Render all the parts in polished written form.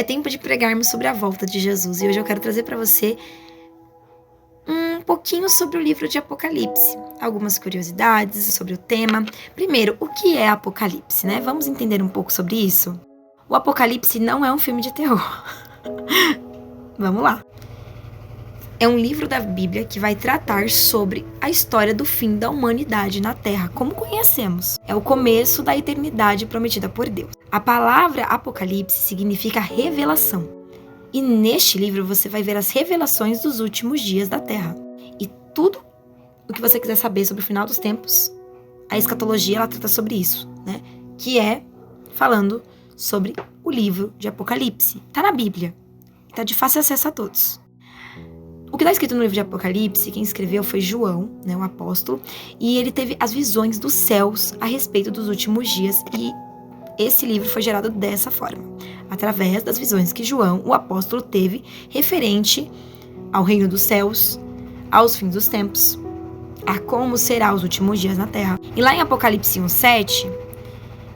É tempo de pregarmos sobre a volta de Jesus. E hoje eu quero trazer para você um pouquinho sobre o livro de Apocalipse. Algumas curiosidades sobre o tema. Primeiro, o que é Apocalipse, né? Vamos entender um pouco sobre isso? O Apocalipse não é um filme de terror. Vamos lá. É um livro da Bíblia que vai tratar sobre a história do fim da humanidade na Terra, como conhecemos. É o começo da eternidade prometida por Deus. A palavra Apocalipse significa revelação. E neste livro você vai ver as revelações dos últimos dias da Terra. E tudo o que você quiser saber sobre o final dos tempos, a escatologia ela trata sobre isso, né? Que é falando sobre o livro de Apocalipse. Está na Bíblia. Está de fácil acesso a todos. O que está escrito no livro de Apocalipse, quem escreveu foi João, né, o apóstolo, e ele teve as visões dos céus a respeito dos últimos dias, e esse livro foi gerado dessa forma, através das visões que João, o apóstolo, teve referente ao reino dos céus, aos fins dos tempos, a como será os últimos dias na terra. E lá em Apocalipse 1:7,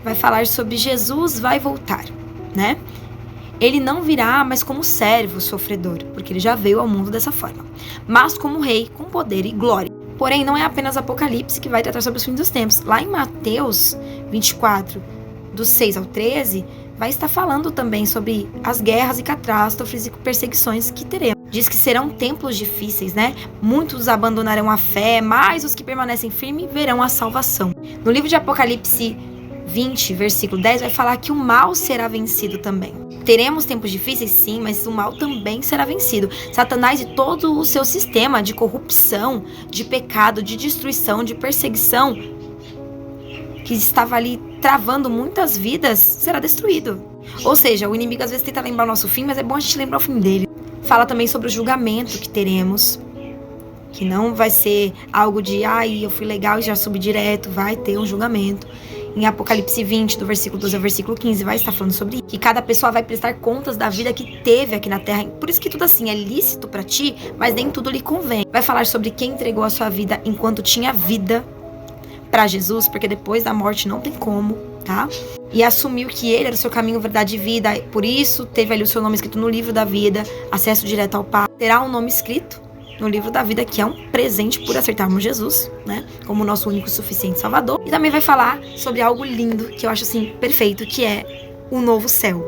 vai falar sobre Jesus vai voltar, né? Ele não virá, mas como servo sofredor, porque ele já veio ao mundo dessa forma, mas como rei, com poder e glória. Porém, não é apenas Apocalipse que vai tratar sobre os fins dos tempos. Lá em Mateus 24, do 6 ao 13, vai estar falando também sobre as guerras e catástrofes e perseguições que teremos. Diz que serão tempos difíceis, né? Muitos abandonarão a fé, mas os que permanecem firmes verão a salvação. No livro de Apocalipse 20, versículo 10, vai falar que o mal será vencido também. Teremos tempos difíceis, sim, mas o mal também será vencido. Satanás e todo o seu sistema de corrupção, de pecado, de destruição, de perseguição, que estava ali travando muitas vidas, será destruído. Ou seja, o inimigo às vezes tenta lembrar o nosso fim, mas é bom a gente lembrar o fim dele. Fala também sobre o julgamento que teremos, que não vai ser algo de, eu fui legal e já subi direto, vai ter um julgamento. Em Apocalipse 20, do versículo 12 ao versículo 15, vai estar falando sobre isso. Que cada pessoa vai prestar contas da vida que teve aqui na Terra. Por isso que tudo assim é lícito para ti, mas nem tudo lhe convém. Vai falar sobre quem entregou a sua vida enquanto tinha vida para Jesus, porque depois da morte não tem como, tá? E assumiu que ele era o seu caminho, verdade e vida. Por isso teve ali o seu nome escrito no livro da vida, acesso direto ao Pai. Terá um nome escrito no livro da vida, que é um presente por aceitarmos Jesus, né, como nosso único e suficiente Salvador. E também vai falar sobre algo lindo, que eu acho assim, perfeito, que é o novo céu.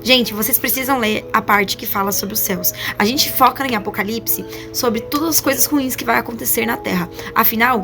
Gente, vocês precisam ler a parte que fala sobre os céus. A gente foca em Apocalipse sobre todas as coisas ruins que vai acontecer na Terra. Afinal,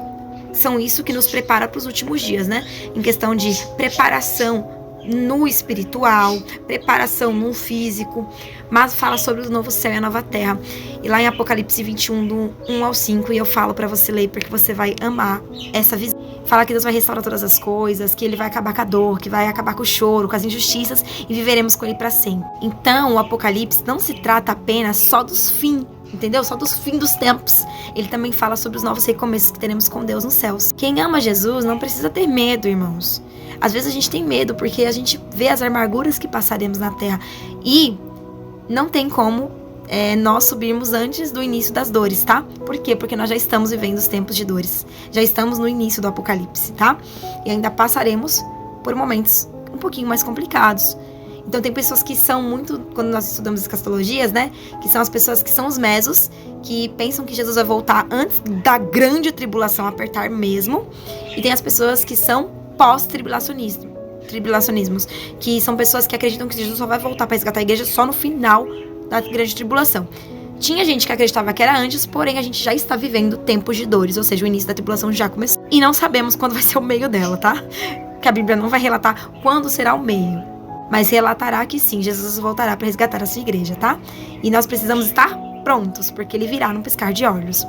são isso que nos prepara para os últimos dias, né? Em questão de preparação no espiritual, preparação no físico, mas fala sobre o novo céu e a nova terra. E lá em Apocalipse 21, do 1 ao 5, e eu falo pra você ler, porque você vai amar essa visão. Fala que Deus vai restaurar todas as coisas, que Ele vai acabar com a dor, que vai acabar com o choro, com as injustiças, e viveremos com Ele pra sempre. Então, o Apocalipse não se trata apenas só dos fins, entendeu? Só dos fins dos tempos. Ele também fala sobre os novos recomeços que teremos com Deus nos céus. Quem ama Jesus não precisa ter medo, irmãos. Às vezes a gente tem medo porque a gente vê as amarguras que passaremos na terra e não tem como nós subirmos antes do início das dores, tá? Por quê? Porque nós já estamos vivendo os tempos de dores. Já estamos no início do Apocalipse, tá? E ainda passaremos por momentos um pouquinho mais complicados. Então tem pessoas que são muito, quando nós estudamos escatologias, né? Que são as pessoas que são os mesos, que pensam que Jesus vai voltar antes da grande tribulação apertar mesmo. E tem as pessoas que são pós-tribulacionismos, que são pessoas que acreditam que Jesus só vai voltar para resgatar a igreja só no final da grande tribulação. Tinha gente que acreditava que era antes, porém a gente já está vivendo tempos de dores, ou seja, o início da tribulação já começou. E não sabemos quando vai ser o meio dela, tá? Que a Bíblia não vai relatar quando será o meio, mas relatará que sim, Jesus voltará para resgatar a sua igreja, tá? E nós precisamos estar prontos, porque ele virá num piscar de olhos.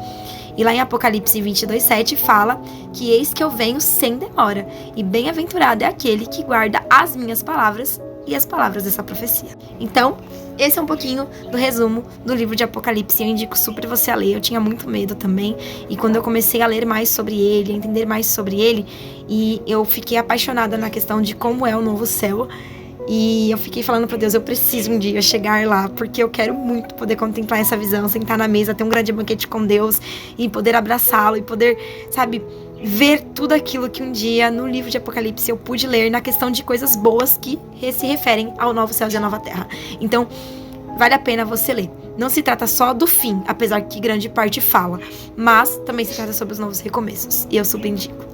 E lá em Apocalipse 22:7 fala que eis que eu venho sem demora, e bem-aventurado é aquele que guarda as minhas palavras e as palavras dessa profecia. Então, esse é um pouquinho do resumo do livro de Apocalipse. Eu indico super você a ler. Eu tinha muito medo também, e quando eu comecei a ler mais sobre ele, a entender mais sobre ele, e eu fiquei apaixonada na questão de como é o novo céu. E eu fiquei falando pra Deus, eu preciso um dia chegar lá, porque eu quero muito poder contemplar essa visão, sentar na mesa, ter um grande banquete com Deus, e poder abraçá-lo, e poder, sabe, ver tudo aquilo que um dia no livro de Apocalipse eu pude ler na questão de coisas boas que se referem ao novo céu e à nova terra. Então, vale a pena você ler. Não se trata só do fim, apesar que grande parte fala, mas também se trata sobre os novos recomeços. E eu super indico.